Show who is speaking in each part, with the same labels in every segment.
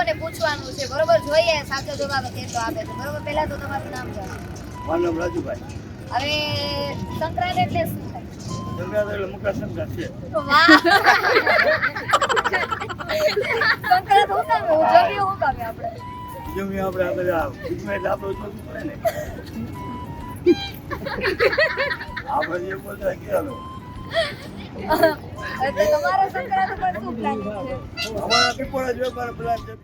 Speaker 1: લોકોને પૂછવાનું છે બરોબર, જોઈએ સાચો જવાબ કેટલો આપે છે બરોબર. પહેલા તો તમારું નામ જણાવો.
Speaker 2: મારું નામ રાજુભાઈ.
Speaker 1: હવે સંક્રાંત એટલે શું થાય?
Speaker 2: સંક્રાંત એટલે મકર સંક્રાંત છે.
Speaker 1: વાહ, સંક્રાંત હું કામે ઉજવીએ, હું કામે આપણે
Speaker 2: ઉજવણી આપણે આ બધા એટલે આપણે ઉજવવું પડે ને. આપણે જે બોલતા કહેવાનું.
Speaker 1: એટલે તમારો સંક્રાંત ઉપર શું પ્લાનિંગ છે?
Speaker 2: અમારા પીપળા જો મારા પ્લાન છે.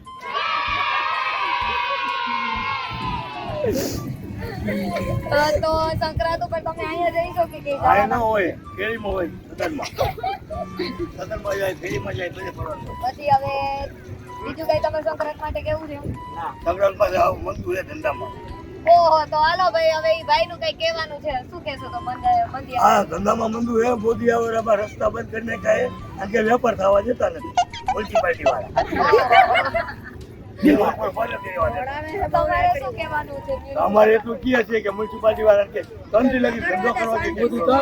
Speaker 1: તો સંક્રાંત ઉપર તમે અહીંયા જઈશો કે કઈ
Speaker 2: આ ન
Speaker 1: જવાના?
Speaker 2: હોય કેરીમાં હોય સદનમાં જાય ફેરીમાં જાય બધે ફરવાનું.
Speaker 1: પછી હવે બીજું કઈ તમે સંક્રાંત માટે કેવું છે?
Speaker 2: સંક્રાંતમાં જાવ મંદુ છે ધંધામાં.
Speaker 1: ઓહો, તો હાલો ભાઈ, હવે ઈ ભાઈ નું કઈ કહેવાનું છે, શું કહેશો તો મંદી
Speaker 2: હા ધંધામાં મંદુ હે. મોદી આવે અમારા રસ્તા બંધ કરીને કાંઈ કારણ કે વેપાર થવા જતા નથી મ્યુનિસિપાલિટી વાળા.
Speaker 1: તમારે શું કહેવાનું છે?
Speaker 2: અમારે એટલું કહે છે કે મ્યુનિસિપાલિટી વાળા કે તંત્રી લગી ધંધો કરવા દે. મોદી તો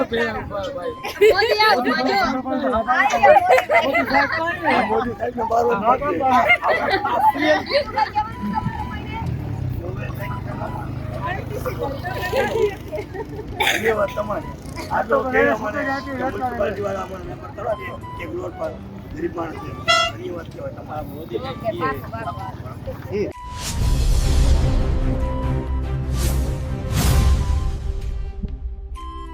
Speaker 2: મોદી સાહેબ ને મારો એ વાત તમારી. આ તો કે મને મ્યુનિસિપાલિટી વાળા અમને વેપાર કરવા દે કે ગ્રોથ પર ગરીબ માણસ છે. એ વાત કહેવાય તમારા મોદી.